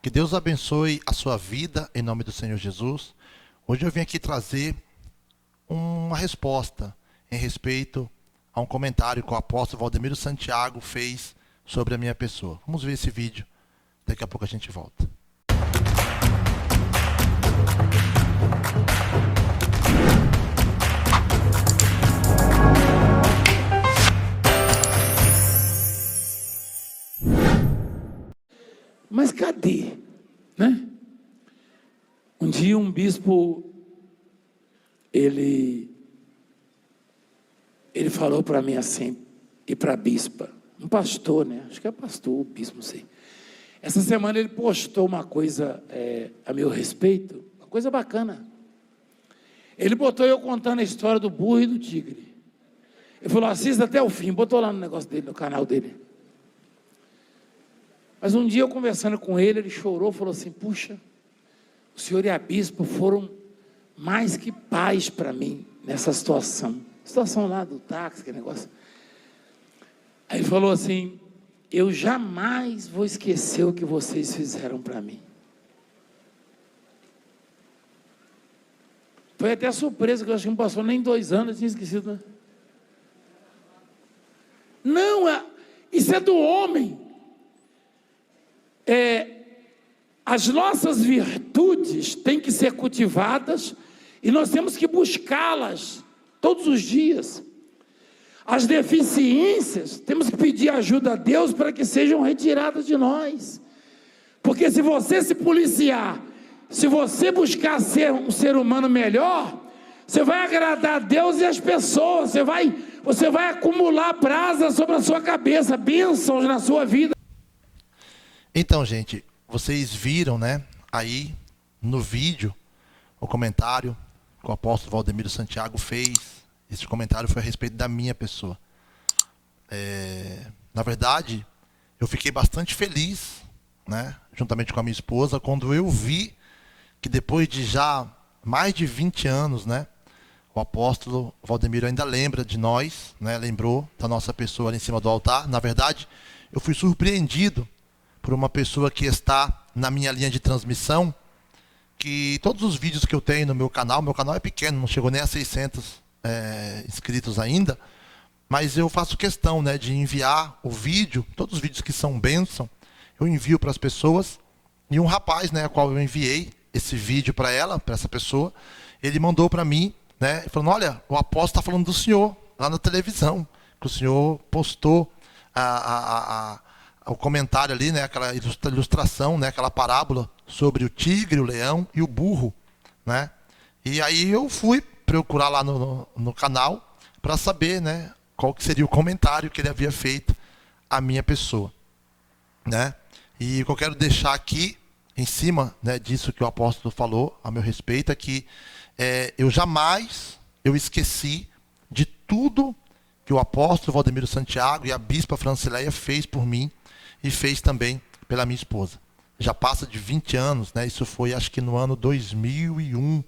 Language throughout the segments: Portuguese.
Que Deus abençoe a sua vida em nome do Senhor Jesus. Hoje eu vim aqui trazer uma resposta em respeito a um comentário que o apóstolo Valdemiro Santiago fez sobre a minha pessoa. Vamos ver esse vídeo, daqui a pouco a gente volta. Mas cadê, né? Um dia um bispo, ele falou para mim assim, e para a bispa, um pastor, né? Acho que é pastor, bispo, não sei. Essa semana ele postou uma coisa a meu respeito, uma coisa bacana. Ele botou eu contando a história do burro e do tigre. Ele falou, assista até o fim, botou lá no negócio dele, no canal dele. Mas um dia eu conversando com ele, ele chorou, falou assim, puxa, o senhor e a bispa foram mais que pais para mim nessa situação. Situação lá do táxi, que negócio. Aí ele falou assim, eu jamais vou esquecer o que vocês fizeram para mim. Foi até surpresa, que eu acho que não passou nem 2 anos, eu tinha esquecido, né? Não, isso é do homem. As nossas virtudes têm que ser cultivadas e nós temos que buscá-las todos os dias. As deficiências, temos que pedir ajuda a Deus para que sejam retiradas de nós. Porque se você se policiar, se você buscar ser um ser humano melhor, você vai agradar a Deus e as pessoas, você vai acumular brasa sobre a sua cabeça, bênçãos na sua vida. Então, gente, vocês viram, né, aí no vídeo, o comentário que o apóstolo Valdemiro Santiago fez. Esse comentário foi a respeito da minha pessoa. Na verdade, eu fiquei bastante feliz, né, juntamente com a minha esposa, quando eu vi que depois de já mais de 20 anos, né, o apóstolo Valdemiro ainda lembra de nós, né, lembrou da nossa pessoa ali em cima do altar. Na verdade, eu fui surpreendido por uma pessoa que está na minha linha de transmissão, que todos os vídeos que eu tenho no meu canal é pequeno, não chegou nem a 600 inscritos ainda, mas eu faço questão, né, de enviar o vídeo, todos os vídeos que são bênção, eu envio para as pessoas, e um rapaz, né, a qual eu enviei esse vídeo para essa pessoa, ele mandou para mim, né, falando, olha, o apóstolo está falando do senhor, lá na televisão, que o senhor postou o comentário ali, né, aquela ilustração, né, aquela parábola sobre o tigre, o leão e o burro, né? E aí eu fui procurar lá no canal para saber, né, qual que seria o comentário que ele havia feito à minha pessoa, né? E o que eu quero deixar aqui em cima, né, disso que o apóstolo falou a meu respeito é que eu esqueci de tudo que o apóstolo Valdemiro Santiago e a bispa Francileia fez por mim e fez também pela minha esposa. Já passa de 20 anos, né? Isso foi, acho que no ano 2001,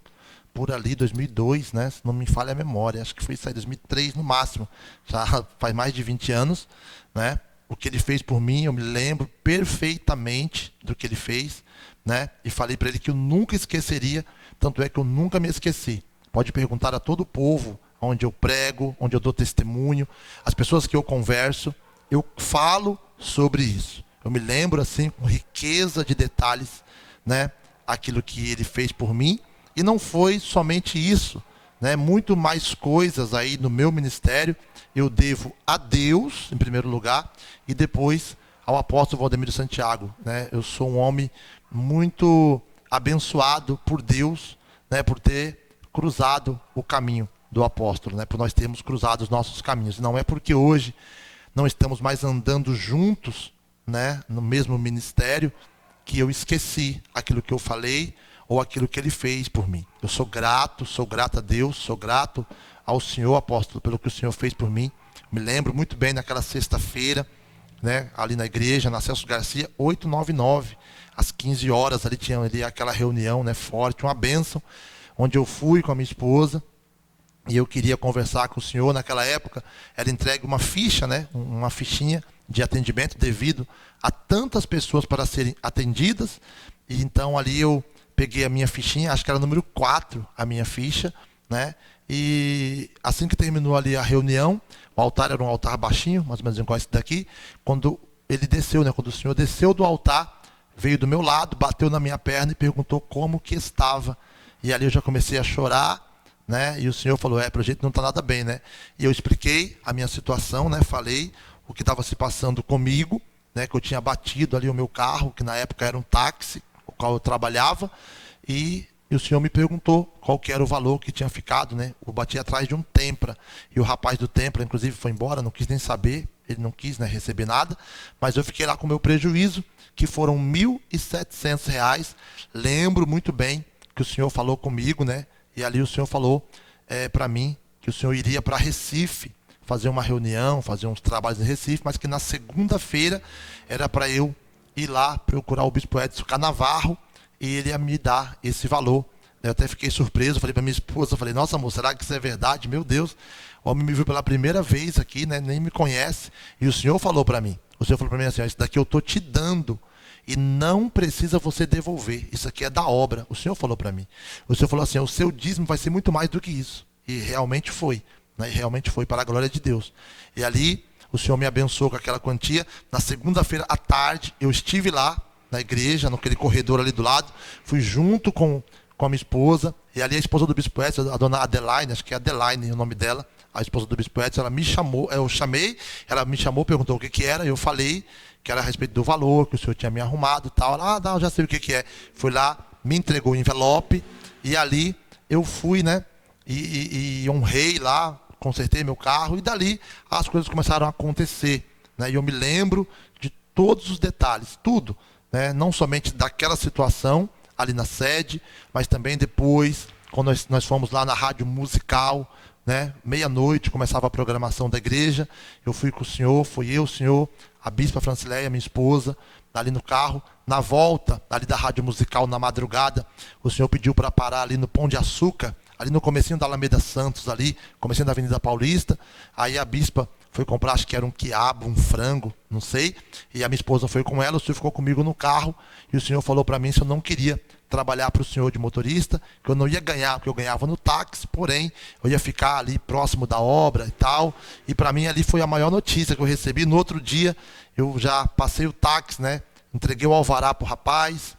por ali, 2002, né? Se não me falha a memória, acho que foi isso aí, 2003 no máximo. Já faz mais de 20 anos, né? O que ele fez por mim, eu me lembro perfeitamente do que ele fez, né? E falei para ele que eu nunca esqueceria, tanto é que eu nunca me esqueci. Pode perguntar a todo o povo, onde eu prego, onde eu dou testemunho, as pessoas que eu converso, eu falo sobre isso. Eu me lembro assim com riqueza de detalhes, né, aquilo que ele fez por mim, e não foi somente isso, né, muito mais coisas aí no meu ministério eu devo a Deus em primeiro lugar e depois ao apóstolo Valdemiro Santiago, né? Eu sou um homem muito abençoado por Deus, né, por ter cruzado o caminho do apóstolo, né, por nós termos cruzado os nossos caminhos. Não é porque hoje não estamos mais andando juntos, né, no mesmo ministério, que eu esqueci aquilo que eu falei ou aquilo que ele fez por mim. Eu sou grato a Deus, sou grato ao Senhor, apóstolo, pelo que o Senhor fez por mim. Me lembro muito bem naquela sexta-feira, né, ali na igreja, na Celso Garcia, 899, às 15 horas, ali tinha ali aquela reunião, né, forte, uma bênção, onde eu fui com a minha esposa, e eu queria conversar com o senhor. Naquela época era entregue uma ficha, né, uma fichinha de atendimento devido a tantas pessoas para serem atendidas. E então ali eu peguei a minha fichinha, acho que era número 4 a minha ficha, né? E assim que terminou ali a reunião, o altar era um altar baixinho, mais ou menos igual esse daqui. Quando ele desceu, né, quando o senhor desceu do altar, veio do meu lado, bateu na minha perna e perguntou como que estava. E ali eu já comecei a chorar, né? E o senhor falou, pelo jeito não está nada bem, né? E eu expliquei a minha situação, né? Falei o que estava se passando comigo, né? Que eu tinha batido ali o meu carro, que na época era um táxi, o qual eu trabalhava, e o senhor me perguntou qual que era o valor que tinha ficado, né? Eu bati atrás de um Tempra, e o rapaz do Tempra, inclusive, foi embora, não quis nem saber, ele não quis, né, receber nada, mas eu fiquei lá com o meu prejuízo, que foram R$ 1.700. Lembro muito bem que o senhor falou comigo, né? E ali o senhor falou para mim que o senhor iria para Recife fazer uma reunião, fazer uns trabalhos em Recife, mas que na segunda-feira era para eu ir lá procurar o bispo Edson Canavarro e ele ia me dar esse valor. Eu até fiquei surpreso, falei para minha esposa, falei, nossa amor, será que isso é verdade? Meu Deus, o homem me viu pela primeira vez aqui, né? Nem me conhece. E o senhor falou para mim, assim, isso daqui eu estou te dando e não precisa você devolver, isso aqui é da obra. O senhor falou para mim, o senhor falou assim, o seu dízimo vai ser muito mais do que isso. E realmente foi, né? E realmente foi, para a glória de Deus. E ali o senhor me abençoou com aquela quantia. Na segunda-feira à tarde eu estive lá na igreja, naquele corredor ali do lado, fui junto com a minha esposa, e ali a esposa do bispo Edson, a dona Adeline, acho que é Adeline o nome dela, a esposa do bispo Edson, ela me chamou, eu chamei, ela me chamou, perguntou o que era, eu falei que era a respeito do valor, que o senhor tinha me arrumado e tal. Ela, não, já sei o que é. Fui lá, me entregou o envelope, e ali eu fui, né, e honrei lá, consertei meu carro, e dali as coisas começaram a acontecer, né, e eu me lembro de todos os detalhes, tudo, né, não somente daquela situação ali na sede, mas também depois, quando nós fomos lá na rádio musical, né, meia-noite começava a programação da igreja, eu fui com o senhor, fui eu, o senhor, a bispa Francileia, minha esposa, ali no carro. Na volta ali da rádio musical, na madrugada, o senhor pediu para parar ali no Pão de Açúcar, ali no comecinho da Alameda Santos, ali, comecinho da Avenida Paulista. Aí a bispa foi comprar, acho que era um quiabo, um frango, não sei, e a minha esposa foi com ela, o senhor ficou comigo no carro, e o senhor falou para mim se eu não queria trabalhar para o senhor de motorista, que eu não ia ganhar, porque eu ganhava no táxi, porém, eu ia ficar ali próximo da obra e tal, e para mim ali foi a maior notícia que eu recebi. No outro dia, eu já passei o táxi, né, entreguei o alvará para o rapaz,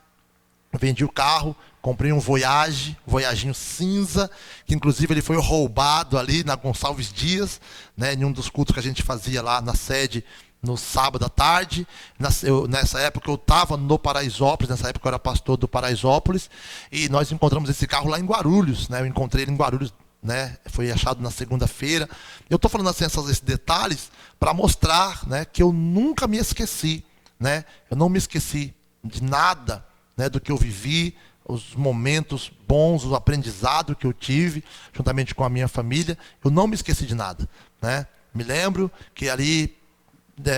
vendi o carro, comprei um Voyaginho cinza, que inclusive ele foi roubado ali na Gonçalves Dias, né, em um dos cultos que a gente fazia lá na sede, no sábado à tarde. Nessa época eu estava no Paraisópolis, nessa época eu era pastor do Paraisópolis, e nós encontramos esse carro lá em Guarulhos, né, eu encontrei ele em Guarulhos, né, foi achado na segunda-feira. Eu estou falando assim, esses detalhes para mostrar, né, que eu nunca me esqueci, né, eu não me esqueci de nada, né, do que eu vivi, os momentos bons, o aprendizado que eu tive, juntamente com a minha família, eu não me esqueci de nada, né? Me lembro que ali,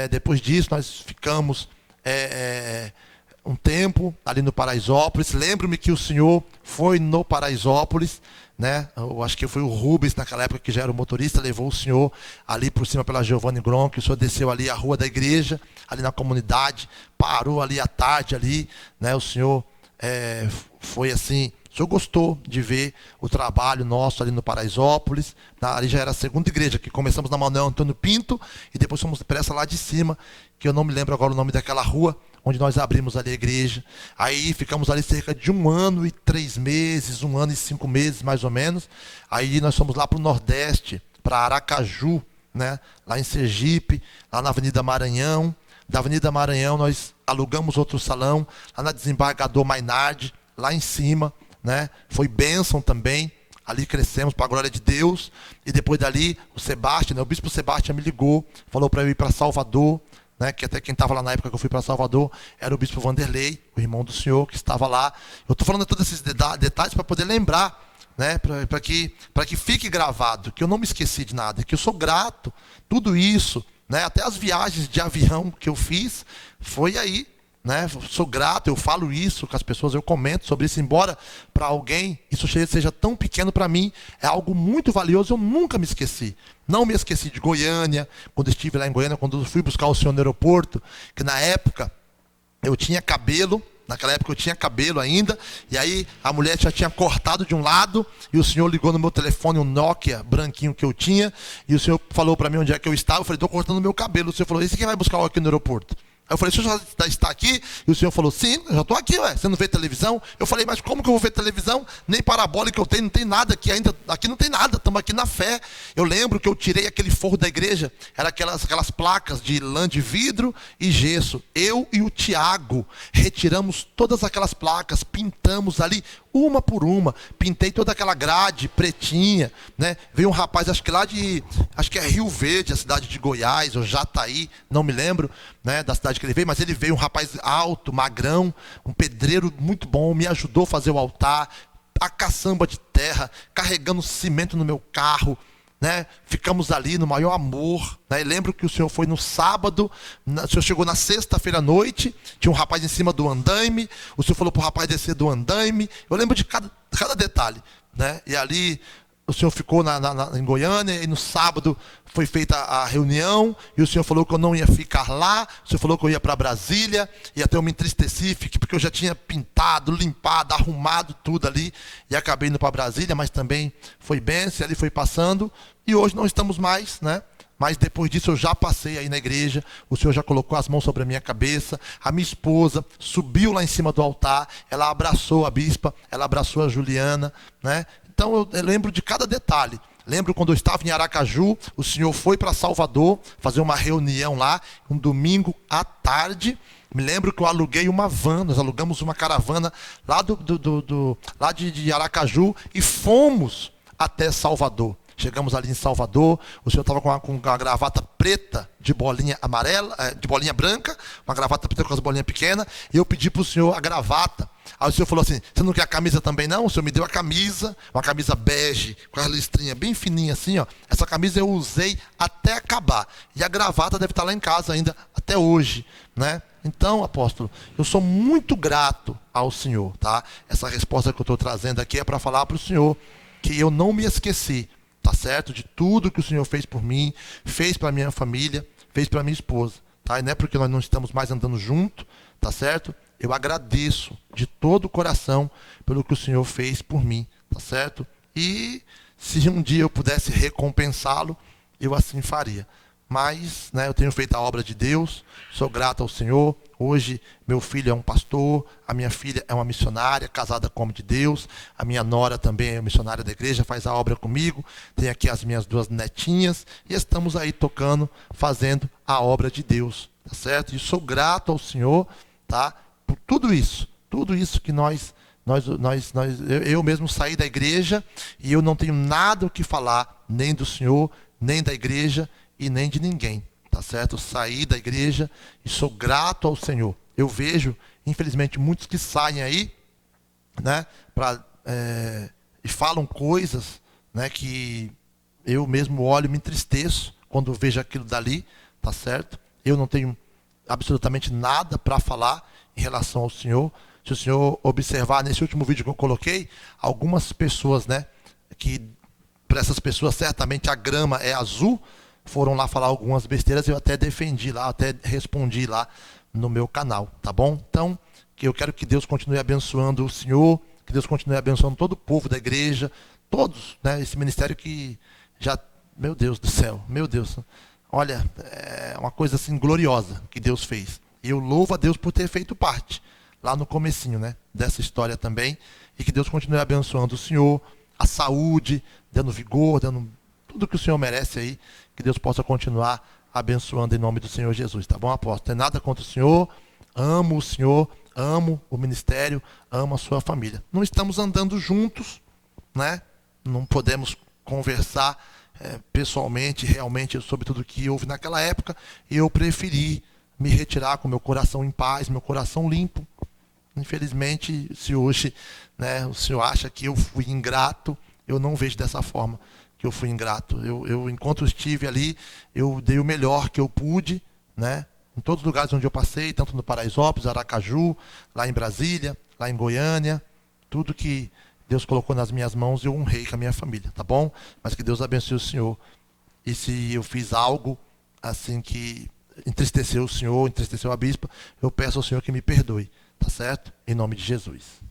depois disso, nós ficamos um tempo ali no Paraisópolis. Lembro-me que o senhor foi no Paraisópolis, né? Eu acho que foi o Rubens, naquela época, que já era o motorista, levou o senhor ali por cima pela Giovanni Gronk. O senhor desceu ali a rua da igreja, ali na comunidade, parou ali à tarde ali, né? O senhor foi assim, o senhor gostou de ver o trabalho nosso ali no Paraisópolis. Ali já era a segunda igreja, que começamos na Manuel Antônio Pinto e depois fomos para essa lá de cima, que eu não me lembro agora o nome daquela rua, onde nós abrimos ali a igreja. Aí ficamos ali cerca de 1 ano e 3 meses, 1 ano e 5 meses mais ou menos. Aí nós fomos lá para o Nordeste, para Aracaju, né? Lá em Sergipe, lá na Avenida Maranhão. Da Avenida Maranhão nós alugamos outro salão, lá na Desembargador Mainardi, lá em cima, né? Foi bênção também, ali crescemos para a glória de Deus. E depois dali, o Sebastião, né? O bispo Sebastião me ligou, falou para eu ir para Salvador, né? Que até quem estava lá na época que eu fui para Salvador era o bispo Vanderlei, o irmão do senhor, que estava lá. Eu estou falando todos esses detalhes para poder lembrar, né? Para que fique gravado, que eu não me esqueci de nada, que eu sou grato, tudo isso, né? Até as viagens de avião que eu fiz, foi aí, né? Sou grato, eu falo isso com as pessoas, eu comento sobre isso, embora para alguém isso seja tão pequeno, para mim é algo muito valioso. Eu nunca me esqueci. Não me esqueci de Goiânia, quando estive lá em Goiânia, quando eu fui buscar o senhor no aeroporto, que na época eu tinha cabelo. Naquela época eu tinha cabelo ainda, e aí a mulher já tinha cortado de um lado, e o senhor ligou no meu telefone, um Nokia branquinho que eu tinha, e o senhor falou para mim onde é que eu estava. Eu falei, estou cortando o meu cabelo. O senhor falou, e você quem vai buscar aqui no aeroporto? Aí eu falei, o senhor já está aqui? E o senhor falou, sim, eu já estou aqui, ué. Você não vê televisão? Eu falei, mas como que eu vou ver televisão? Nem parabólica eu tenho, não tem nada aqui ainda. Aqui não tem nada, estamos aqui na fé. Eu lembro que eu tirei aquele forro da igreja, era aquelas placas de lã de vidro e gesso. Eu e o Tiago retiramos todas aquelas placas, pintamos ali, uma por uma. Pintei toda aquela grade pretinha, né? Veio um rapaz, acho que é Rio Verde, a cidade de Goiás, ou Jataí, não me lembro, né, da cidade que ele veio, mas ele veio, um rapaz alto, magrão, um pedreiro muito bom, me ajudou a fazer o altar, a caçamba de terra, carregando cimento no meu carro, né? Ficamos ali no maior amor, né? E lembro que o senhor foi no sábado, o senhor chegou na sexta-feira à noite, tinha um rapaz em cima do andaime, o senhor falou para o rapaz descer do andaime. Eu lembro de cada detalhe, né? E ali o senhor ficou em Goiânia, e no sábado foi feita a reunião, e o senhor falou que eu não ia ficar lá, o senhor falou que eu ia para Brasília, e até eu me entristeci, porque eu já tinha pintado, limpado, arrumado tudo ali, e acabei indo para Brasília, mas também foi bênção, e ali foi passando, e hoje não estamos mais, né? Mas depois disso eu já passei aí na igreja, o senhor já colocou as mãos sobre a minha cabeça, a minha esposa subiu lá em cima do altar, ela abraçou a bispa, ela abraçou a Juliana, né? Então eu lembro de cada detalhe. Lembro quando eu estava em Aracaju, o senhor foi para Salvador fazer uma reunião lá, um domingo à tarde. Me lembro que eu aluguei uma van, nós alugamos uma caravana lá lá de Aracaju e fomos até Salvador. Chegamos ali em Salvador, o senhor estava com uma gravata preta de bolinha amarela, de bolinha branca, uma gravata preta com as bolinhas pequenas, e eu pedi para o senhor a gravata. Aí o senhor falou assim, você não quer a camisa também não? O senhor me deu a camisa, uma camisa bege, com as listrinhas bem fininhas assim, ó. Essa camisa eu usei até acabar. E a gravata deve estar lá em casa ainda, até hoje, né? Então, apóstolo, eu sou muito grato ao senhor, tá? Essa resposta que eu estou trazendo aqui é para falar para o senhor que eu não me esqueci, tá certo? De tudo que o senhor fez por mim, fez para minha família, fez para minha esposa, tá? E não é porque nós não estamos mais andando junto, tá certo? Eu agradeço de todo o coração pelo que o senhor fez por mim, tá certo? E se um dia eu pudesse recompensá-lo, eu assim faria. Mas, né, eu tenho feito a obra de Deus, sou grato ao Senhor. Hoje meu filho é um pastor, a minha filha é uma missionária, casada com o homem de Deus, a minha nora também é missionária da igreja, faz a obra comigo, tem aqui as minhas duas netinhas, e estamos aí tocando, fazendo a obra de Deus, tá certo? E sou grato ao Senhor, tá? Por tudo isso que eu mesmo saí da igreja, e eu não tenho nada o que falar, nem do Senhor, nem da igreja, e nem de ninguém, tá certo? Eu saí da igreja e sou grato ao Senhor. Eu vejo, infelizmente, muitos que saem aí, né, e falam coisas, né, que eu mesmo olho e me entristeço quando vejo aquilo dali, tá certo? Eu não tenho absolutamente nada para falar em relação ao Senhor. Se o Senhor observar nesse último vídeo que eu coloquei, algumas pessoas, né, que para essas pessoas certamente a grama é azul, foram lá falar algumas besteiras, eu até defendi lá, até respondi lá no meu canal, tá bom? Então, eu quero que Deus continue abençoando o senhor, que Deus continue abençoando todo o povo da igreja, todos, né? Esse ministério que já, meu Deus do céu, meu Deus, olha, é uma coisa assim gloriosa que Deus fez. E eu louvo a Deus por ter feito parte, lá no comecinho, né, dessa história também, e que Deus continue abençoando o senhor, a saúde, dando vigor, dando tudo que o senhor merece aí, que Deus possa continuar abençoando em nome do Senhor Jesus, tá bom, apóstolo? Não tem nada contra o senhor, amo o senhor, amo o ministério, amo a sua família. Não estamos andando juntos, né? Não podemos conversar pessoalmente, realmente, sobre tudo que houve naquela época, e eu preferi me retirar com meu coração em paz, meu coração limpo. Infelizmente, se hoje, né, o senhor acha que eu fui ingrato, eu não vejo dessa forma que eu fui ingrato. Eu enquanto estive ali, eu dei o melhor que eu pude, né? em todos os lugares onde eu passei, tanto no Paraisópolis, Aracaju, lá em Brasília, lá em Goiânia, tudo que Deus colocou nas minhas mãos, eu honrei com a minha família, tá bom? Mas que Deus abençoe o senhor. E se eu fiz algo assim que entristeceu o senhor, entristeceu a bispa, eu peço ao senhor que me perdoe, tá certo? Em nome de Jesus.